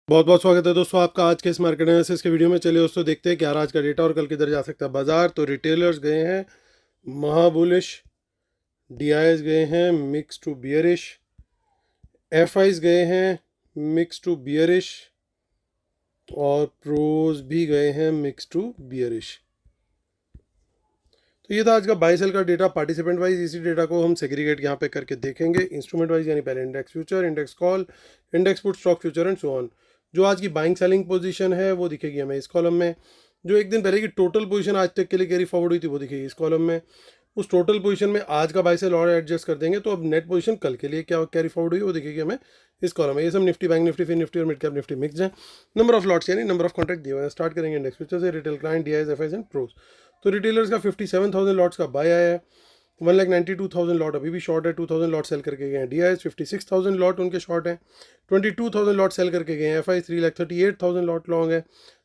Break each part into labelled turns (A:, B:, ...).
A: बहुत बहुत स्वागत है दोस्तों आपका आज के इस मार्केट एनालिसिस के वीडियो में। चलिए दोस्तों देखते हैं कि आज का डेटा और कल किधर जा सकता है बाजार। तो रिटेलर्स गए हैं महाबुलिश, डीआईएस गए हैं मिक्स टू बियरिश, एफआईज गए हैं मिक्स टू बियरिश और प्रोज भी गए हैं मिक्स टू बियरिश। तो ये था आज का बाई सेल का डेटा पार्टिसिपेंट वाइज। इसी डेटा को हम सेग्रीगेट यहाँ पे करके देखेंगे इंस्ट्रूमेंट वाइज, यानी पहले index future, index call, index put, stock future and so on. जो आज की बाइंग सेलिंग पोजीशन है वो दिखेगी हमें इस कॉलम में। जो एक दिन पहले की टोटल पोजीशन आज तक के लिए कैरी फॉरवर्ड हुई थी वो दिखेगी इस कॉलम में। उस टोटल पोजीशन में आज का बाई सेल और एडजस्ट कर देंगे तो अब नेट पोजीशन कल के लिए क्या कैरी फॉरवर्ड हुई वो दिखेगी हमें इस कॉलम में। ये सब निफ्टी, बैंक निफ्टी, फिर निफ्टी और मिड कैप निफ्टी मिक्स है। नंबर ऑफ लॉट्स यानी नंबर ऑफ कॉन्ट्रैक्ट दिए हुए हैं। स्टार्ट करेंगे इंडेक्स फ्यूचर से। Retail client, DIIs, FIIs and pros. तो रिटेलर्स का 57,000 लॉट्स का बाय आया है। 1,92,000 लॉट अभी भी शॉर्ट है, 2,000 लॉट सेल करके गए हैं। डीआईएस 56,000 लॉट उनके शॉर्ट हैं, 22,000 लॉट सेल करके गए हैं। एफआई 3,38,000 लॉट लॉन्ग है,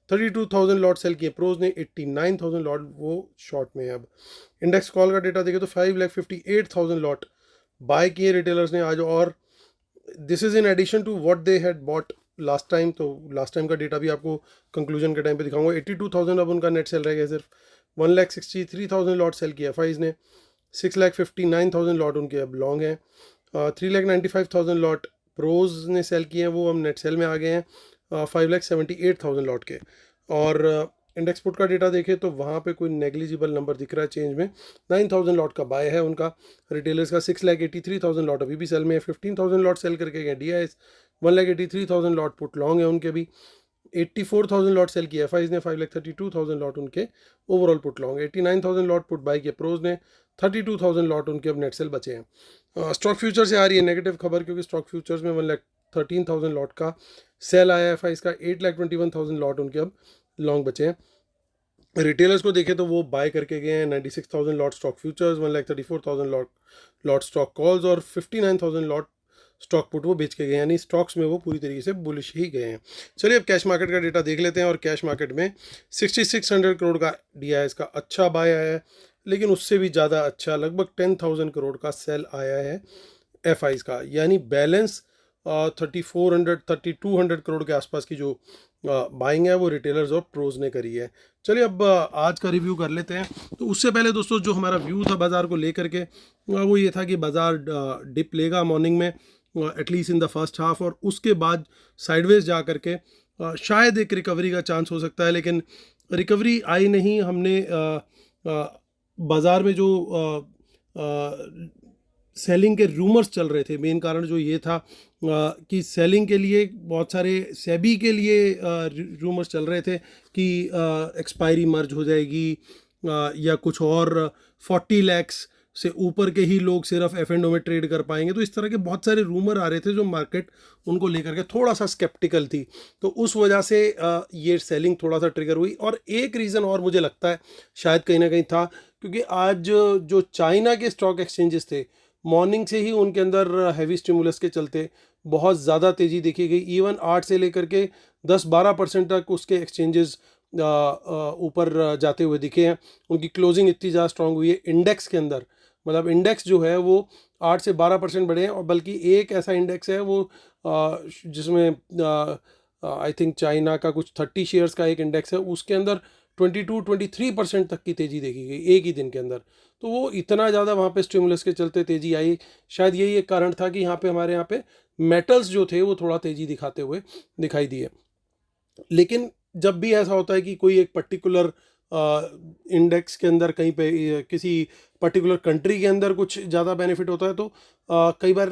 A: 32,000 लॉट सेल किए। प्रोज ने 89,000 लॉट वो शॉर्ट में है। अब इंडेक्स कॉल का डेटा देखें तो 5,58,000 लॉट बाय किए रिटेलर्स ने आज, और this is in addition to what they had bought last time. तो लास्ट टाइम का डेटा भी आपको कंक्लूजन के टाइम पे दिखाऊंगा। 82,000 अब उनका नेट सेल रह गया सिर्फ। 1,63,000 लॉट सेल किया एफआईज ने, 6,59,000 लॉट उनके अब लॉन्ग हैं। 3,95,000 लॉट प्रोज ने सेल किए हैं, वो हम नेट सेल में आ गए हैं 5,78,000 लॉट के। और इंडेक्स पुट का डेटा देखें तो वहाँ पे कोई नेग्लिजिबल नंबर दिख रहा है चेंज में। 9,000 लॉट का बाय है उनका। रिटेलर्स का 6,83,000 लॉट अभी भी सेल में है। 15,000 लॉट सेल करके गए डीआईएस। 1,83,000 लॉट पुट लॉन्ग है उनके भी। 84,000 लॉट सेल किया एफआईज ने। 5,32,000 लॉट उनके overall put long. 89,000 lot put buy किया प्रोज ने। 32,000 लॉट उनके अब नेट सेल बचे हैं। स्टॉक फ्यूचर से आ रही है नेगेटिव खबर, क्योंकि स्टॉक फ्यूचर्स में 1,13,000 लॉट का सेल आया है एफआईज का। 8,21,000 लॉट उनके अब लॉन्ग बचे हैं। रिटेलर्स को देखें तो वो बाय करके गए हैं 96,000 lot stock futures, 1,34,000 lot stock calls और 59,000 लॉट स्टॉक पुट वो बेच के गए, यानी स्टॉक्स में वो पूरी तरीके से बुलिश ही गए हैं। चलिए अब कैश मार्केट का डेटा देख लेते हैं। और कैश मार्केट में 6,600 करोड़ का डीआईएस का अच्छा बाय आया है, लेकिन उससे भी ज़्यादा अच्छा लगभग 10,000 करोड़ का सेल आया है एफआईज का। यानी बैलेंस 3,200 करोड़ के आसपास की जो बाइंग है वो रिटेलर्स और प्रोज ने करी है। चलिए अब आज का रिव्यू कर लेते हैं। तो उससे पहले दोस्तों जो हमारा व्यू था बाज़ार को लेकर के वो ये था कि बाज़ार डिप लेगा मॉर्निंग में at least in the first half, और उसके बाद साइडवेज जा करके शायद एक रिकवरी का चांस हो सकता है, लेकिन रिकवरी आई नहीं। हमने बाज़ार में जो सेलिंग के रूमर्स चल रहे थे, मेन कारण जो ये था कि सेलिंग के लिए बहुत सारे सेबी के लिए रूमर्स चल रहे थे कि एक्सपायरी मर्ज हो जाएगी या कुछ और 40 लाख से ऊपर के ही लोग सिर्फ F&O में ट्रेड कर पाएंगे। तो इस तरह के बहुत सारे रूमर आ रहे थे जो मार्केट उनको लेकर के थोड़ा सा स्केप्टिकल थी। तो उस वजह से ये सेलिंग थोड़ा सा ट्रिगर हुई। और एक रीज़न और मुझे लगता है शायद कहीं ना कहीं था, क्योंकि आज जो चाइना के स्टॉक एक्सचेंजेस थे मॉर्निंग से ही उनके अंदर हैवी स्टिमुलस के चलते बहुत ज़्यादा तेज़ी देखी गई। इवन 8 से लेकर के 10-12% तक उसके एक्सचेंजेस ऊपर जाते हुए दिखे हैं। उनकी क्लोजिंग इतनी ज़्यादा स्ट्रांग हुई है इंडेक्स के अंदर। मतलब इंडेक्स जो है वो 8 से 12% बढ़े हैं। और बल्कि एक ऐसा इंडेक्स है वो जिसमें आई थिंक चाइना का कुछ 30 शेयर्स का एक इंडेक्स है, उसके अंदर 22-23% तक की तेज़ी देखी गई एक ही दिन के अंदर। तो वो इतना ज़्यादा वहाँ पे स्टिमुलस के चलते तेज़ी आई। शायद यही एक कारण था कि हमारे यहाँ पे मेटल्स जो थे वो थोड़ा तेज़ी दिखाते हुए दिखाई दिए। लेकिन जब भी ऐसा होता है कि कोई एक पर्टिकुलर इंडेक्स के अंदर कहीं पे किसी पर्टिकुलर कंट्री के अंदर कुछ ज़्यादा बेनिफिट होता है, तो कई बार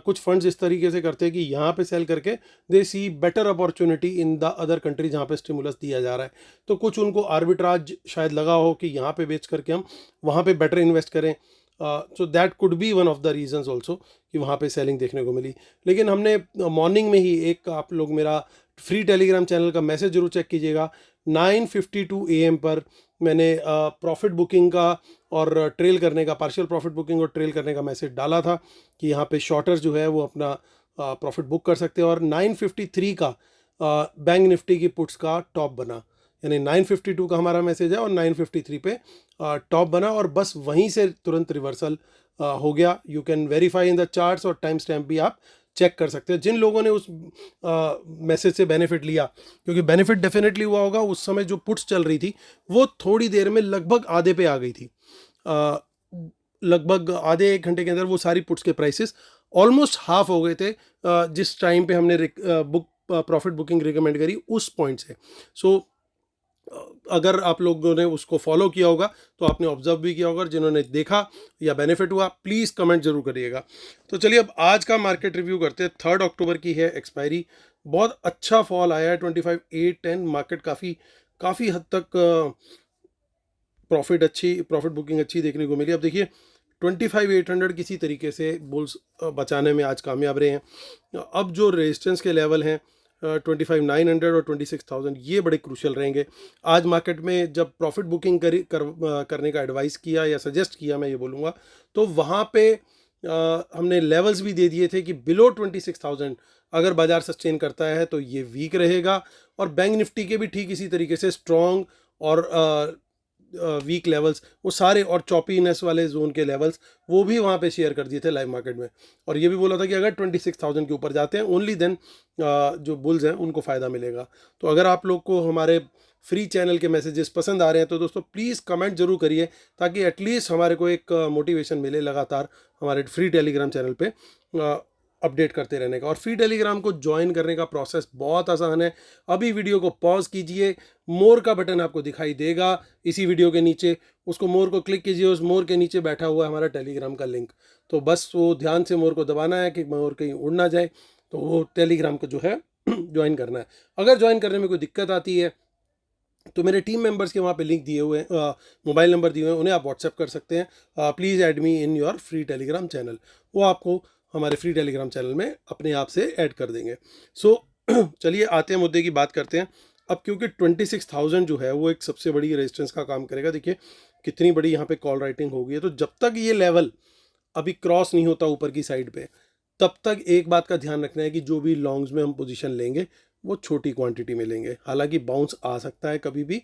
A: कुछ फंड्स इस तरीके से करते हैं कि यहाँ पे सेल करके they see better opportunity in the other country जहाँ पे स्टिमुलस दिया जा रहा है। तो कुछ उनको आर्बिट्राज शायद लगा हो कि यहाँ पे बेच करके हम वहाँ पे बेटर इन्वेस्ट करें। So that could be one of the reasons also कि वहाँ पे सेलिंग देखने को मिली। लेकिन हमने मॉर्निंग में ही एक, आप लोग मेरा फ्री टेलीग्राम चैनल का मैसेज जरूर चेक कीजिएगा, 9:52 AM पर मैंने प्रॉफिट बुकिंग का और ट्रेल करने का, पार्शियल प्रॉफिट बुकिंग और ट्रेल करने का मैसेज डाला था कि यहाँ पे शॉर्टर्स जो है वो अपना प्रॉफिट बुक कर सकते हैं। और 9:53 का बैंक निफ्टी की पुट्स का टॉप बना, यानी 9:52 का हमारा मैसेज है और 9:53 पे टॉप बना, और बस वहीं से तुरंत रिवर्सल हो गया। You can verify in the charts, और टाइम स्टैम्प भी आप चेक कर सकते हैं जिन लोगों ने उस मैसेज से बेनिफिट लिया, क्योंकि बेनिफिट डेफिनेटली हुआ होगा। उस समय जो पुट्स चल रही थी वो थोड़ी देर में लगभग आधे पे आ गई थी। लगभग आधे एक घंटे के अंदर वो सारी पुट्स के प्राइसेस ऑलमोस्ट हाफ हो गए थे जिस टाइम पे हमने बुक प्रॉफिट बुकिंग रिकमेंड करी उस पॉइंट से। सो अगर आप लोगों ने उसको फॉलो किया होगा तो आपने ऑब्जर्व भी किया होगा। जिन्होंने देखा या बेनिफिट हुआ प्लीज़ कमेंट जरूर करिएगा। तो चलिए अब आज का मार्केट रिव्यू करते हैं। 3 अक्टूबर की है एक्सपायरी। बहुत अच्छा फॉल आया है 25,810। मार्केट काफ़ी हद तक प्रॉफिट बुकिंग अच्छी देखने को मिली। अब देखिए 25,800 किसी तरीके से बुल्स बचाने में आज कामयाब रहे हैं। अब जो रेजिस्टेंस के लेवल हैं 25,900 और 26,000 ये बड़े क्रूशियल रहेंगे। आज मार्केट में जब प्रॉफिट बुकिंग करने का एडवाइस किया या सजेस्ट किया, मैं ये बोलूँगा, तो वहाँ पे हमने लेवल्स भी दे दिए थे कि बिलो 26,000 अगर बाजार सस्टेन करता है तो ये वीक रहेगा। और बैंक निफ्टी के भी ठीक इसी तरीके से स्ट्रॉन्ग और वीक लेवल्स वो सारे और चॉपीनेस वाले जोन के लेवल्स वो भी वहाँ पे शेयर कर दिए थे लाइव मार्केट में। और ये भी बोला था कि अगर 26,000 के ऊपर जाते हैं ओनली देन जो बुल्स हैं उनको फ़ायदा मिलेगा। तो अगर आप लोग को हमारे फ्री चैनल के मैसेजेस पसंद आ रहे हैं तो दोस्तों प्लीज़ कमेंट जरूर करिए, ताकि एटलीस्ट हमारे को एक मोटिवेशन मिले लगातार हमारे फ्री टेलीग्राम चैनल पे अपडेट करते रहने का। और फ्री टेलीग्राम को ज्वाइन करने का प्रोसेस बहुत आसान है। अभी वीडियो को पॉज कीजिए, मोर का बटन आपको दिखाई देगा इसी वीडियो के नीचे, उसको मोर को क्लिक कीजिए। उस मोर के नीचे बैठा हुआ है हमारा टेलीग्राम का लिंक, तो बस वो ध्यान से मोर को दबाना है कि मोर कहीं उड़ ना जाए, तो वो टेलीग्राम को जो है ज्वाइन करना है। अगर ज्वाइन करने में कोई दिक्कत आती है तो मेरे टीम मेंबर्स के वहाँ पे लिंक दिए हुए हैं, मोबाइल नंबर दिए हुए हैं, उन्हें आप व्हाट्सएप कर सकते हैं। Please add me in your free Telegram channel, वो आपको हमारे फ्री टेलीग्राम चैनल में अपने आप से ऐड कर देंगे। सो चलिए आते हैं मुद्दे की बात करते हैं। अब क्योंकि 26,000 जो है वो एक सबसे बड़ी रेजिस्टेंस का काम करेगा। देखिए कितनी बड़ी यहाँ पे कॉल राइटिंग हो गई है। तो जब तक ये लेवल अभी क्रॉस नहीं होता ऊपर की साइड पे, तब तक एक बात का ध्यान रखना है कि जो भी लॉन्ग्स में हम पोजीशन लेंगे वो छोटी क्वांटिटी में लेंगे। हालांकि बाउंस आ सकता है कभी भी,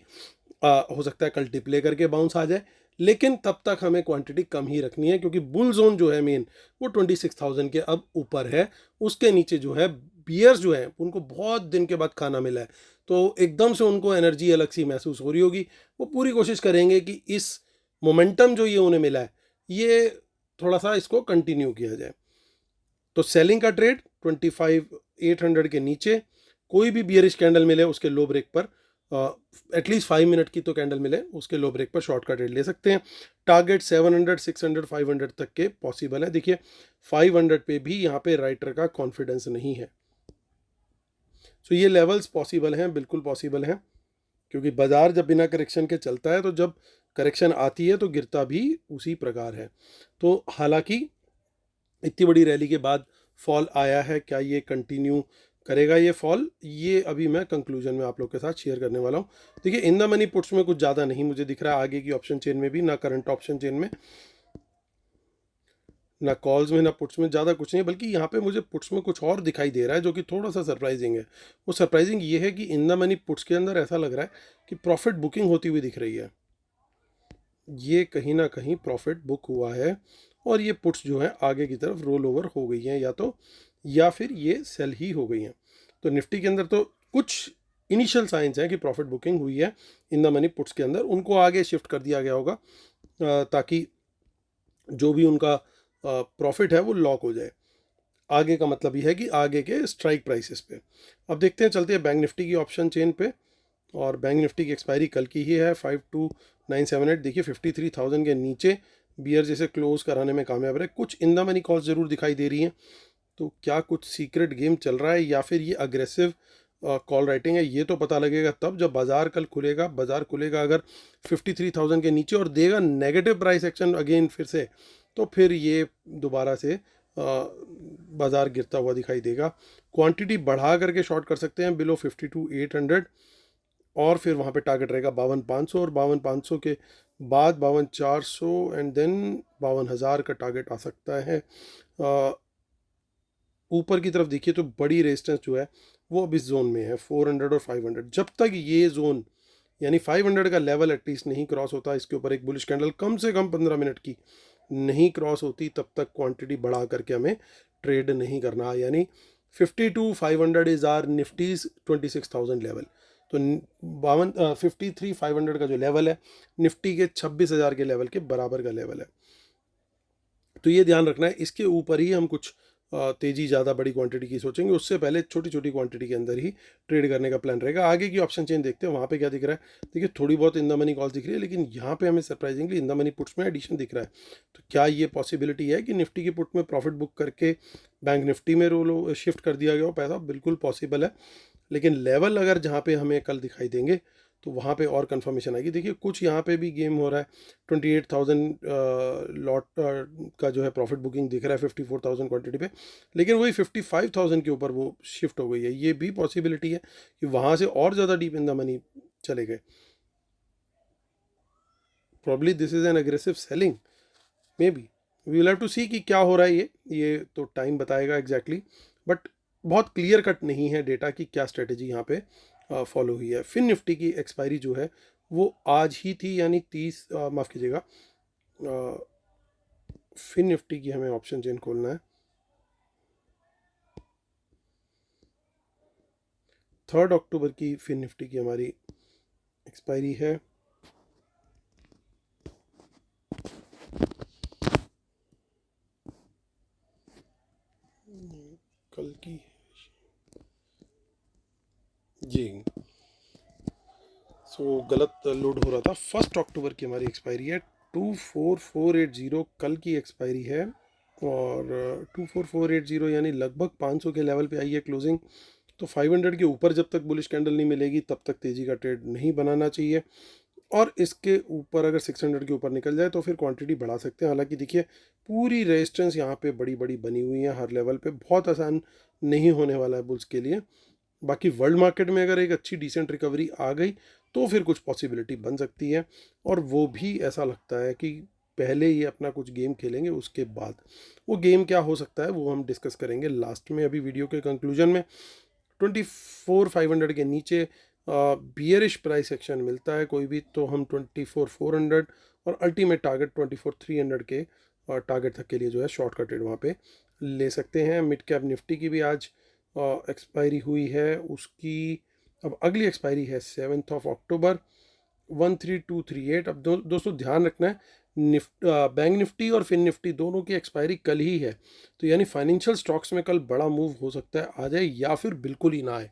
A: हो सकता है कल टिप ले करके बाउंस आ जाए, लेकिन तब तक हमें क्वांटिटी कम ही रखनी है, क्योंकि बुल जोन जो है मेन वो 26,000 के अब ऊपर है। उसके नीचे जो है बियर्स जो है उनको बहुत दिन के बाद खाना मिला है, तो एकदम से उनको एनर्जी अलग सी महसूस हो रही होगी। वो पूरी कोशिश करेंगे कि इस मोमेंटम जो ये उन्हें मिला है ये थोड़ा सा इसको कंटिन्यू किया जाए। तो सेलिंग का ट्रेड 25,800 के नीचे कोई भी बियरिश कैंडल मिले उसके लो ब्रेक पर, एटलीस्ट 5 मिनट की तो कैंडल मिले उसके लो ब्रेक पर शॉर्ट का ट्रेड ले सकते हैं। टारगेट 700, 600, 500 तक के पॉसिबल है। देखिए 500 पे भी यहाँ पे राइटर का कॉन्फिडेंस नहीं है। सो ये लेवल्स पॉसिबल हैं, बिल्कुल पॉसिबल हैं, क्योंकि बाजार जब बिना करेक्शन के चलता है तो जब करेक्शन आती है तो गिरता भी उसी प्रकार है। तो हालांकि इतनी बड़ी रैली के बाद फॉल आया है, क्या ये कंटिन्यू करेगा ये फॉल, ये अभी मैं कंक्लूजन में आप लोग के साथ शेयर करने वाला हूँ। देखिए इन द मनी पुट्स में कुछ ज़्यादा नहीं मुझे दिख रहा है, आगे की ऑप्शन चेन में भी ना, करंट ऑप्शन चेन में ना, कॉल्स में ना पुट्स में ज़्यादा कुछ नहीं, बल्कि यहाँ पे मुझे पुट्स में कुछ और दिखाई दे रहा है जो कि थोड़ा सा सरप्राइजिंग है। वो सरप्राइजिंग ये है कि इन द मनी पुट्स के अंदर ऐसा लग रहा है कि प्रॉफिट बुकिंग होती हुई दिख रही है। ये कहीं ना कहीं प्रॉफिट बुक हुआ है और ये पुट्स जो है आगे की तरफ रोल ओवर हो गई हैं, या फिर ये सेल ही हो गई हैं। तो निफ्टी के अंदर तो कुछ इनिशियल साइंस हैं कि प्रॉफिट बुकिंग हुई है इन द मनी पुट्स के अंदर, उनको आगे शिफ्ट कर दिया गया होगा ताकि जो भी उनका प्रॉफिट है वो लॉक हो जाए। आगे का मतलब ये है कि आगे के स्ट्राइक प्राइसेस पे। अब देखते हैं, चलते हैं बैंक निफ्टी की ऑप्शन चेन पे। और बैंक निफ्टी की एक्सपायरी कल की ही है 52978। देखिए 53,000 के नीचे बियर जैसे क्लोज कराने में कामयाब रहे। कुछ इन द मनी कॉल्स जरूर दिखाई दे रही हैं, तो क्या कुछ सीक्रेट गेम चल रहा है या फिर ये अग्रेसिव कॉल राइटिंग है, ये तो पता लगेगा तब जब बाजार कल खुलेगा। बाजार खुलेगा अगर 53,000 के नीचे और देगा नेगेटिव प्राइस एक्शन अगेन फिर से, तो फिर ये दोबारा से बाजार गिरता हुआ दिखाई देगा। क्वांटिटी बढ़ा करके शॉर्ट कर सकते हैं बिलो 52,800 और फिर वहाँ पे टारगेट रहेगा 52,500 और 52,500 के बाद 52,400 एंड देन 52,000 का टारगेट आ सकता है। ऊपर की तरफ देखिए तो बड़ी रेजिस्टेंस जो है वो अब इस जोन में है 400 और 500। जब तक ये जोन यानी 500 का लेवल एटलीस्ट नहीं क्रॉस होता, इसके ऊपर एक बुलिश कैंडल कम से कम 15 मिनट की नहीं क्रॉस होती, तब तक क्वांटिटी बढ़ा करके हमें ट्रेड नहीं करना, यानी 52,500 इज आर निफ्टीज 26,000 लेवल। तो 53,500 का जो लेवल है निफ्टी के 26,000 के लेवल के बराबर का लेवल है। तो ये ध्यान रखना है, इसके ऊपर ही हम कुछ तेज़ी ज़्यादा बड़ी क्वांटिटी की सोचेंगे, उससे पहले छोटी छोटी क्वांटिटी के अंदर ही ट्रेड करने का प्लान रहेगा। आगे की ऑप्शन चेन देखते हैं, वहाँ पे क्या दिख रहा है। देखिए थोड़ी बहुत इन द मनी कॉल दिख रही है, लेकिन यहाँ पे हमें surprisingly in the money puts में एडिशन दिख रहा है। तो क्या ये पॉसिबिलिटी है कि निफ्टी की पुट में प्रॉफिट बुक करके बैंक निफ्टी में रोल शिफ्ट कर दिया गया हो पैसा? बिल्कुल पॉसिबल है, लेकिन लेवल अगर जहाँ पे हमें कल दिखाई देंगे तो वहाँ पे और कंफर्मेशन आएगी। देखिए कुछ यहाँ पे भी गेम हो रहा है, 28,000 लॉट का जो है प्रॉफिट बुकिंग दिख रहा है 54,000 क्वांटिटी पे, लेकिन वही 55,000 के ऊपर वो शिफ्ट हो गई है। ये भी पॉसिबिलिटी है कि वहाँ से और ज़्यादा डीप इन द मनी चले गए। Probably this is an aggressive selling, maybe we will have to see कि क्या हो रहा है। ये तो टाइम बताएगा एग्जैक्टली, बट बहुत क्लियर कट नहीं है डेटा की क्या स्ट्रेटेजी यहाँ पे फॉलो हुई है। फिन निफ्टी की एक्सपायरी जो है वो आज ही थी, यानी 30 माफ़ कीजिएगा, फिन निफ्टी की हमें ऑप्शन चेन खोलना है। 3 अक्टूबर की फिन निफ्टी की हमारी एक्सपायरी है। कल की जी, सो गलत लोड हो रहा था। 1 अक्टूबर की हमारी एक्सपायरी है, 24480 कल की एक्सपायरी है, और 24480 यानी लगभग 500 के लेवल पे आई है क्लोजिंग। तो 500 के ऊपर जब तक बुलिश कैंडल नहीं मिलेगी तब तक तेज़ी का ट्रेड नहीं बनाना चाहिए, और इसके ऊपर अगर 600 के ऊपर निकल जाए तो फिर क्वांटिटी बढ़ा सकते हैं। हालांकि देखिए पूरी रेजिस्टेंस यहाँ पे बड़ी बड़ी बनी हुई है हर लेवल पे, बहुत आसान नहीं होने वाला है बुल्स के लिए। बाकी वर्ल्ड मार्केट में अगर एक अच्छी डिसेंट रिकवरी आ गई तो फिर कुछ पॉसिबिलिटी बन सकती है, और वो भी ऐसा लगता है कि पहले ये अपना कुछ गेम खेलेंगे, उसके बाद वो गेम क्या हो सकता है वो हम डिस्कस करेंगे लास्ट में। अभी वीडियो के कंक्लूजन में 24,500 के नीचे बियरिश प्राइस एक्शन मिलता है कोई भी तो हम 24,400 और अल्टीमेट टारगेट 24,300 के टारगेट तक के लिए जो है शॉर्ट का ट्रेड वहाँ पे ले सकते हैं। मिड कैप निफ्टी की भी आज एक्सपायरी हुई है, उसकी अब अगली एक्सपायरी है 7 अक्टूबर 13238। अब दोस्तों ध्यान रखना है, बैंक निफ्टी और फिन निफ्टी दोनों की एक्सपायरी कल ही है, तो यानी फाइनेंशियल स्टॉक्स में कल बड़ा मूव हो सकता है, आ जाए या फिर बिल्कुल ही ना आए,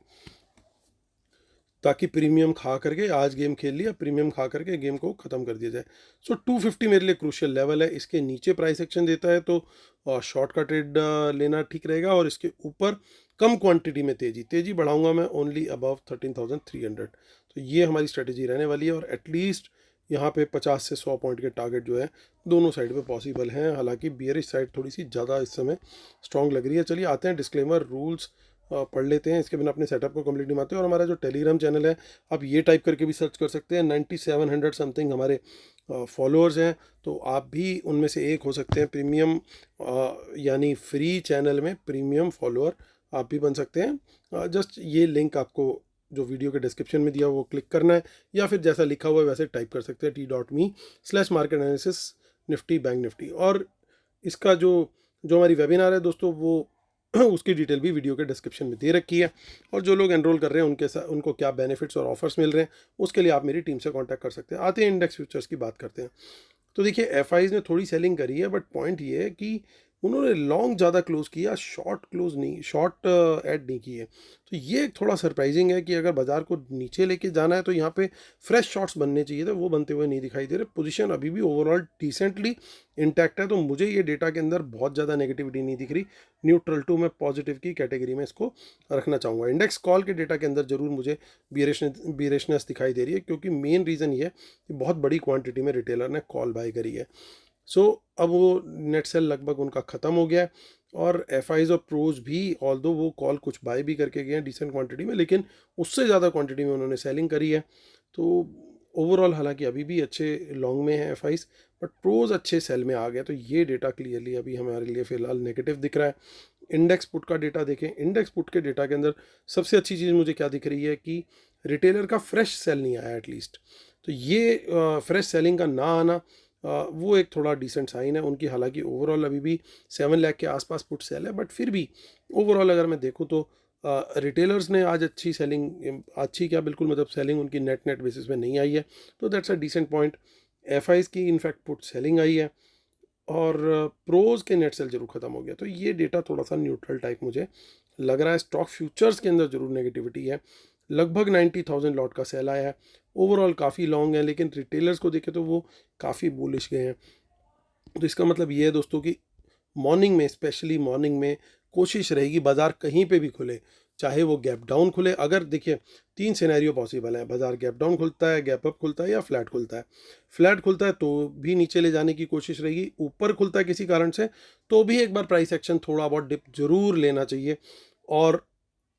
A: ताकि प्रीमियम खा करके आज गेम खेल लिया, प्रीमियम खा करके गेम को ख़त्म कर दिया जाए। सो 250 मेरे लिए क्रूशियल लेवल है, इसके नीचे प्राइस एक्शन देता है तो शॉर्ट का ट्रेड लेना ठीक रहेगा, और इसके ऊपर कम क्वांटिटी में तेज़ी बढ़ाऊंगा मैं ओनली अबव 13,300। तो ये हमारी स्ट्रेटेजी रहने वाली है, और एटलीस्ट यहाँ पे 50 से 100 पॉइंट के टारगेट जो है दोनों साइड पे पॉसिबल हैं। हालांकि बियरिश साइड थोड़ी सी ज़्यादा इस समय स्ट्रॉन्ग लग रही है। चलिए आते हैं डिस्क्लेमर रूल्स पढ़ लेते हैं, इसके बिना अपने सेटअप को कंप्लीट नहीं मानते। और हमारा जो टेलीग्राम चैनल है आप ये टाइप करके भी सर्च कर सकते हैं, 9700 समथिंग हमारे फॉलोअर्स हैं, तो आप भी उनमें से एक हो सकते हैं। प्रीमियम यानी फ्री चैनल में प्रीमियम फॉलोअर आप भी बन सकते हैं। जस्ट ये लिंक आपको जो वीडियो के डिस्क्रिप्शन में दिया वो क्लिक करना है, या फिर जैसा लिखा हुआ है वैसे टाइप कर सकते हैं t.me/market analysis Nifty bank Nifty. और इसका जो जो हमारी वेबिनार है दोस्तों वो उसकी डिटेल भी वीडियो के डिस्क्रिप्शन में दे रखी है, और जो लोग एनरोल कर रहे हैं उनके साथ उनको क्या बेनिफिट्स और ऑफर्स मिल रहे हैं उसके लिए आप मेरी टीम से कांटेक्ट कर सकते हैं। आते हैं इंडेक्स फ्यूचर्स की बात करते हैं। तो देखिए एफआईज ने थोड़ी सेलिंग करी है, बट पॉइंट ये है कि उन्होंने लॉन्ग ज़्यादा क्लोज किया, शॉर्ट क्लोज नहीं, शॉर्ट ऐड नहीं किए। तो ये थोड़ा सरप्राइजिंग है कि अगर बाजार को नीचे लेके जाना है तो यहाँ पे फ्रेश शॉट्स बनने चाहिए थे, वो बनते हुए नहीं दिखाई दे रहे। पोजीशन अभी भी ओवरऑल डिसेंटली इंटैक्ट है, तो मुझे ये डेटा के अंदर बहुत ज़्यादा नेगेटिविटी नहीं दिख रही। न्यूट्रल टू मैं पॉजिटिव की कैटेगरी में इसको रखना चाहूँगा। इंडेक्स कॉल के डेटा के अंदर जरूर मुझे बियरिशनेस दिखाई दे रही है, क्योंकि मेन रीज़न ये कि बहुत बड़ी क्वांटिटी में रिटेलर ने कॉल बाय करी है। अब वो नेट सेल लगभग उनका ख़त्म हो गया है, और एफ आईज और प्रोज भी ऑल्दो वो कॉल कुछ बाय भी करके गए हैं डिसेंट क्वांटिटी में, लेकिन उससे ज़्यादा क्वांटिटी में उन्होंने सेलिंग करी है। तो ओवरऑल हालांकि अभी भी अच्छे लॉन्ग में है एफ आईज, बट प्रोज अच्छे सेल में आ गया, तो ये डेटा क्लियरली अभी हमारे लिए फ़िलहाल नेगेटिव दिख रहा है। इंडेक्स पुट का डेटा देखें, इंडेक्स पुट के डेटा के अंदर सबसे अच्छी चीज़ मुझे क्या दिख रही है कि रिटेलर का फ्रेश सेल नहीं आया एटलीस्ट। तो ये फ्रेश सेलिंग का ना आना वो एक थोड़ा डिसेंट साइन है उनकी। हालांकि ओवरऑल अभी भी 7 लाख के आसपास पुट सेल है, बट फिर भी ओवरऑल अगर मैं देखूँ तो रिटेलर्स ने आज अच्छी सेलिंग, अच्छी क्या बिल्कुल मतलब सेलिंग उनकी नेट नेट बेसिस पे नहीं आई है, तो that's a decent point. FIIs की इनफैक्ट पुट सेलिंग आई है, और प्रोज के नेट सेल जरूर खत्म हो गया, तो ये डेटा थोड़ा सा न्यूट्रल टाइप मुझे लग रहा है। स्टॉक फ्यूचर्स के अंदर जरूर नेगेटिविटी है, लगभग 90,000 लॉट का सेल आया है, ओवरऑल काफ़ी लॉन्ग है, लेकिन रिटेलर्स को देखें तो वो काफ़ी बुलिश गए हैं। तो इसका मतलब ये है दोस्तों कि मॉर्निंग में, स्पेशली मॉर्निंग में कोशिश रहेगी बाजार कहीं पे भी खुले, चाहे वो गैप डाउन खुले। अगर देखिए 3 सिनेरियो पॉसिबल है, बाजार गैप डाउन खुलता है, गैप अप खुलता है, या फ्लैट खुलता है। फ्लैट खुलता है तो भी नीचे ले जाने की कोशिश रहेगी, ऊपर खुलता है किसी कारण से तो भी एक बार प्राइस एक्शन थोड़ा बहुत डिप जरूर लेना चाहिए। और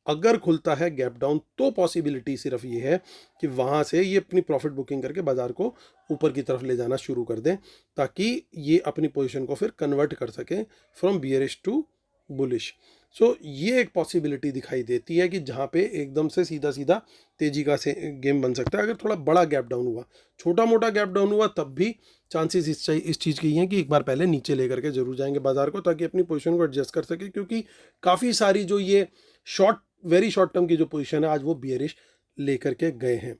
A: अगर खुलता है गैप डाउन तो पॉसिबिलिटी सिर्फ ये है कि वहाँ से ये अपनी प्रॉफिट बुकिंग करके बाजार को ऊपर की तरफ ले जाना शुरू कर दें, ताकि ये अपनी पोजीशन को फिर कन्वर्ट कर सकें फ्रॉम बियरिश टू बुलिश। सो ये एक पॉसिबिलिटी दिखाई देती है कि जहाँ पे एकदम से सीधा सीधा तेजी का से गेम बन सकता है। अगर थोड़ा बड़ा गैप डाउन हुआ, छोटा मोटा गैप डाउन हुआ, तब भी चांसेस इस चीज़ की हैं कि एक बार पहले नीचे लेकर के जरूर जाएंगे बाजार को, ताकि अपनी पोजीशन को एडजस्ट कर सके, क्योंकि काफ़ी सारी जो ये शॉर्ट, वेरी शॉर्ट टर्म की जो पोजीशन है आज वो बियरिश लेकर के गए हैं।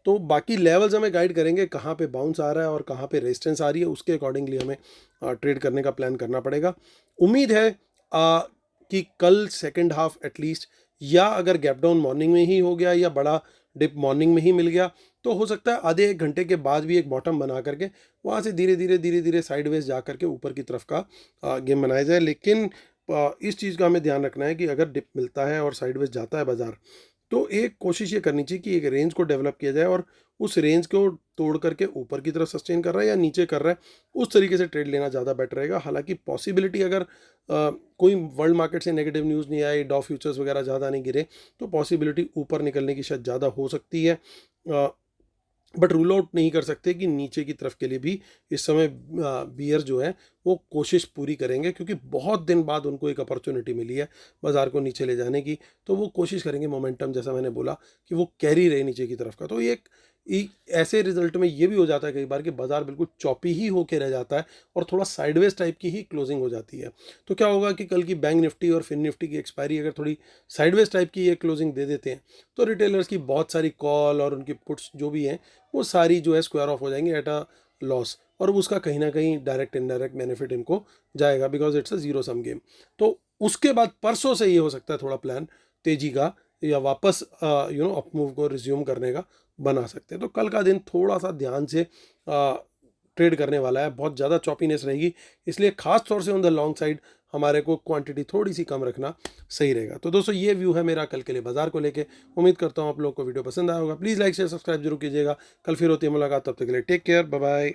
A: तो बाकी लेवल्स हमें गाइड करेंगे, कहाँ पे बाउंस आ रहा है और कहाँ पे रेजिस्टेंस आ रही है, उसके अकॉर्डिंगली हमें ट्रेड करने का प्लान करना पड़ेगा। उम्मीद है कि कल सेकंड हाफ एटलीस्ट, या अगर गैप डाउन मॉर्निंग में ही हो गया या बड़ा डिप मॉर्निंग में ही मिल गया, तो हो सकता है आधे एक घंटे के बाद भी एक बॉटम बना करके वहाँ से धीरे धीरे साइडवेज जा करके ऊपर की तरफ का गेम बनाया जाए। लेकिन इस चीज़ का हमें ध्यान रखना है कि अगर डिप मिलता है और साइडवेज जाता है बाजार, तो एक कोशिश ये करनी चाहिए कि एक रेंज को डेवलप किया जाए, और उस रेंज को तोड़ करके ऊपर की तरफ सस्टेन कर रहा है या नीचे कर रहा है, उस तरीके से ट्रेड लेना ज़्यादा बेटर रहेगा। हालांकि पॉसिबिलिटी अगर कोई वर्ल्ड मार्केट से नेगेटिव न्यूज़ नहीं आए, डॉ फ्यूचर्स वगैरह ज़्यादा नहीं गिरे, तो पॉसिबिलिटी ऊपर निकलने की शायद ज़्यादा हो सकती है। बट रूल आउट नहीं कर सकते कि नीचे की तरफ के लिए भी इस समय बियर जो है वो कोशिश पूरी करेंगे, क्योंकि बहुत दिन बाद उनको एक अपॉर्चुनिटी मिली है बाजार को नीचे ले जाने की, तो वो कोशिश करेंगे मोमेंटम, जैसा मैंने बोला, कि वो कैरी रहे नीचे की तरफ का। तो ये एक ऐसे रिजल्ट में ये भी हो जाता है कई बार कि बाजार बिल्कुल चौपी ही होके रह जाता है और थोड़ा साइडवेज टाइप की ही क्लोजिंग हो जाती है। तो क्या होगा कि कल की बैंक निफ्टी और फिन निफ्टी की एक्सपायरी अगर थोड़ी साइडवेज टाइप की ये क्लोजिंग दे देते हैं, तो रिटेलर्स की बहुत सारी कॉल और उनकी पुट्स जो भी हैं वो सारी जो है स्क्वायर ऑफ हो जाएंगी एट अ लॉस, और उसका कहीं ना कहीं डायरेक्ट इनडायरेक्ट बेनिफिट इनको जाएगा, because it's a zero sum game. तो उसके बाद परसों से ये हो सकता है थोड़ा प्लान तेजी का या वापस अप मूव को रिज्यूम करने का बना सकते हैं। तो कल का दिन थोड़ा सा ध्यान से ट्रेड करने वाला है, बहुत ज़्यादा चॉपीनेस रहेगी, इसलिए खास तौर से ऑन द लॉन्ग साइड हमारे को क्वांटिटी थोड़ी सी कम रखना सही रहेगा। तो दोस्तों ये व्यू है मेरा कल के लिए बाजार को लेके। उम्मीद करता हूँ आप लोगों को वीडियो पसंद आया होगा। प्लीज़ लाइक शेयर सब्सक्राइब जरूर कीजिएगा। कल फिर होती है मुलाकात, तब तक के लिए टेक केयर, बाय बाय।